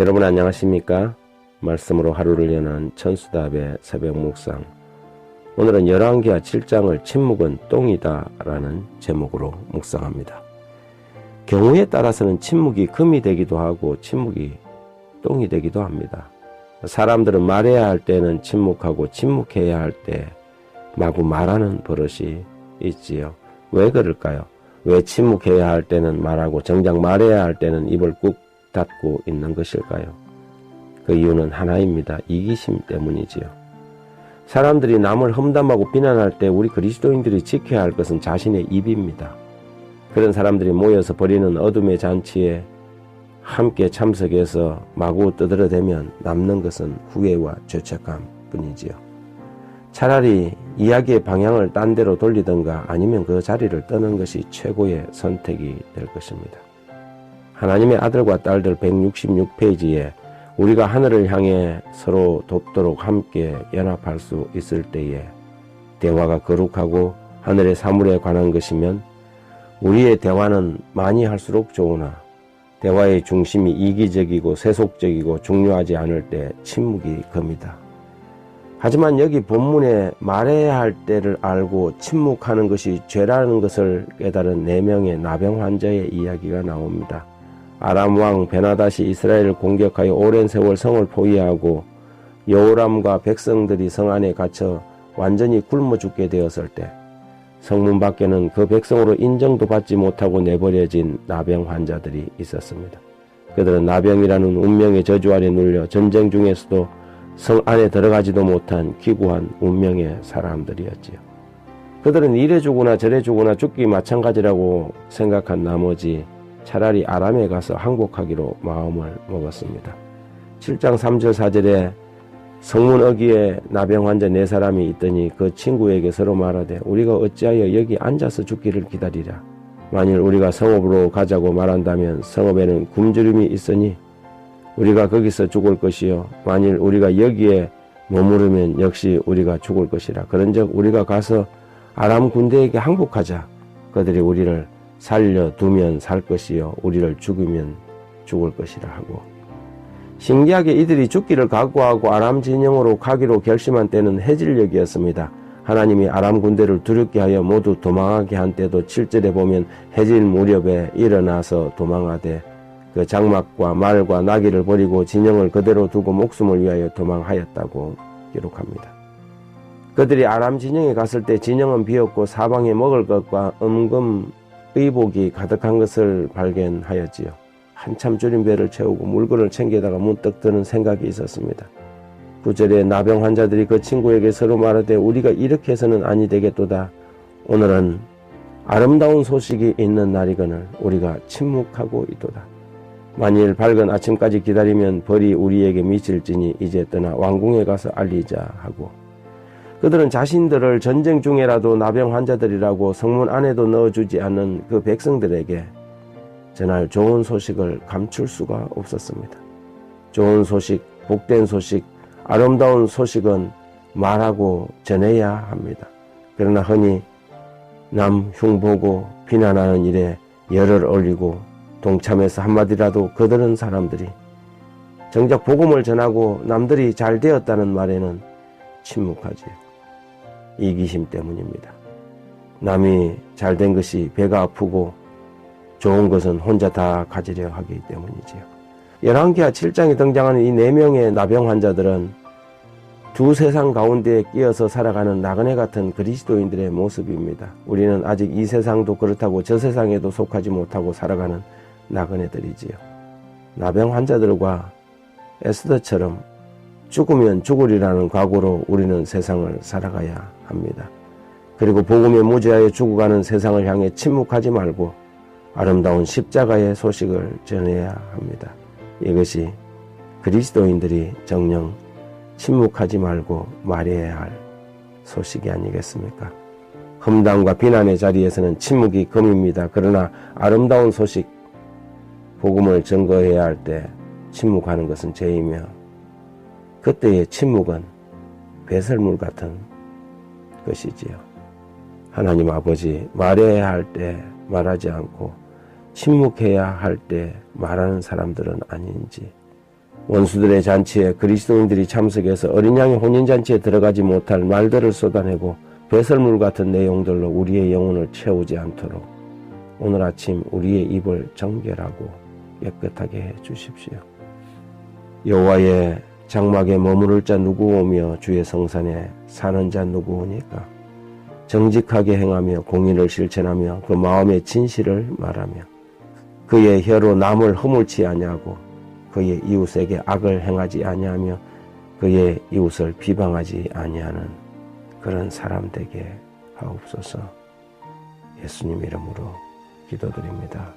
여러분 안녕하십니까? 말씀으로 하루를 여는 천수답의 새벽 묵상. 오늘은 열왕기하 7장을 침묵은 똥이다 라는 제목으로 묵상합니다. 경우에 따라서는 침묵이 금이 되기도 하고 침묵이 똥이 되기도 합니다. 사람들은 말해야 할 때는 침묵하고 침묵해야 할 때 마구 말하는 버릇이 있지요. 왜 그럴까요? 왜 침묵해야 할 때는 말하고 정작 말해야 할 때는 입을 꾹 닫고 있는 것일까요? 그 이유는 하나입니다. 이기심 때문이지요. 사람들이 남을 험담하고 비난할 때 우리 그리스도인들이 지켜야 할 것은 자신의 입입니다. 그런 사람들이 모여서 벌이는 어둠의 잔치에 함께 참석해서 마구 떠들어대면 남는 것은 후회와 죄책감 뿐이지요. 차라리 이야기의 방향을 딴 데로 돌리든가 아니면 그 자리를 떠는 것이 최고의 선택이 될 것입니다. 하나님의 아들과 딸들 166페이지에 우리가 하늘을 향해 서로 돕도록 함께 연합할 수 있을 때에 대화가 거룩하고 하늘의 사물에 관한 것이면 우리의 대화는 많이 할수록 좋으나 대화의 중심이 이기적이고 세속적이고 중요하지 않을 때 침묵이 금이다. 하지만 여기 본문에 말해야 할 때를 알고 침묵하는 것이 죄라는 것을 깨달은 4명의 나병 환자의 이야기가 나옵니다. 아람 왕 베나닷이 이스라엘을 공격하여 오랜 세월 성을 포위하고 여호람과 백성들이 성 안에 갇혀 완전히 굶어 죽게 되었을 때 성문 밖에는 그 백성으로 인정도 받지 못하고 내버려진 나병 환자들이 있었습니다. 그들은 나병이라는 운명의 저주 아래 눌려 전쟁 중에서도 성 안에 들어가지도 못한 기구한 운명의 사람들이었지요. 그들은 이래 죽으나 저래 죽으나 죽기 마찬가지라고 생각한 나머지 차라리 아람에 가서 항복하기로 마음을 먹었습니다. 7장 3절 4절에 성문 어귀에 나병 환자 4사람이 있더니 그 친구에게 서로 말하되 우리가 어찌하여 여기 앉아서 죽기를 기다리랴. 만일 우리가 성읍으로 가자고 말한다면 성읍에는 굶주림이 있으니 우리가 거기서 죽을 것이요 만일 우리가 여기에 머무르면 역시 우리가 죽을 것이라. 그런즉 우리가 가서 아람 군대에게 항복하자. 그들이 우리를 살려두면 살 것이요 우리를 죽이면 죽을 것이라 하고. 신기하게 이들이 죽기를 각오하고 아람 진영으로 가기로 결심한 때는 해질녘이었습니다. 하나님이 아람 군대를 두렵게 하여 모두 도망하게 한 때도 7절에 보면 해질 무렵에 일어나서 도망하되 그 장막과 말과 나귀를 버리고 진영을 그대로 두고 목숨을 위하여 도망하였다고 기록합니다. 그들이 아람 진영에 갔을 때 진영은 비었고 사방에 먹을 것과 은금 의복이 가득한 것을 발견하였지요. 한참 줄인 배를 채우고 물건을 챙기다가 문득 드는 생각이 있었습니다. 9절에 나병 환자들이 그 친구에게 서로 말하되 우리가 이렇게 해서는 아니 되겠도다. 오늘은 아름다운 소식이 있는 날이거늘 우리가 침묵하고 있도다. 만일 밝은 아침까지 기다리면 벌이 우리에게 미칠지니 이제 떠나 왕궁에 가서 알리자 하고. 그들은 자신들을 전쟁 중에라도 나병 환자들이라고 성문 안에도 넣어주지 않는 그 백성들에게 전할 좋은 소식을 감출 수가 없었습니다. 좋은 소식, 복된 소식, 아름다운 소식은 말하고 전해야 합니다. 그러나 흔히 남 흉보고 비난하는 일에 열을 올리고 동참해서 한마디라도 거드는 사람들이 정작 복음을 전하고 남들이 잘 되었다는 말에는 침묵하지요. 이기심 때문입니다. 남이 잘된 것이 배가 아프고 좋은 것은 혼자 다 가지려 하기 때문이지요. 열왕기하 7장에 등장하는 이 4명의 나병 환자들은 두 세상 가운데에 끼어서 살아가는 나그네 같은 그리스도인들의 모습입니다. 우리는 아직 이 세상도 그렇다고 저 세상에도 속하지 못하고 살아가는 나그네들이지요. 나병 환자들과 에스더처럼 죽으면 죽으리라는 각오로 우리는 세상을 살아가야 합니다. 그리고 복음에 무지하여 죽어가는 세상을 향해 침묵하지 말고 아름다운 십자가의 소식을 전해야 합니다. 이것이 그리스도인들이 정녕 침묵하지 말고 말해야 할 소식이 아니겠습니까? 험담과 비난의 자리에서는 침묵이 금입니다. 그러나 아름다운 소식, 복음을 증거해야 할 때 침묵하는 것은 죄이며 그때의 침묵은 배설물 같은 것이지요. 하나님 아버지, 말해야 할 때 말하지 않고 침묵해야 할 때 말하는 사람들은 아닌지 원수들의 잔치에 그리스도인들이 참석해서 어린 양의 혼인잔치에 들어가지 못할 말들을 쏟아내고 배설물 같은 내용들로 우리의 영혼을 채우지 않도록 오늘 아침 우리의 입을 정결하고 깨끗하게 해 주십시오. 여호와의 장막에 머무를 자 누구오며 주의 성산에 사는 자 누구오니까? 정직하게 행하며 공의를 실천하며 그 마음의 진실을 말하며 그의 혀로 남을 허물치 아니하고 그의 이웃에게 악을 행하지 아니하며 그의 이웃을 비방하지 아니하는 그런 사람 되게 하옵소서. 예수님 이름으로 기도드립니다.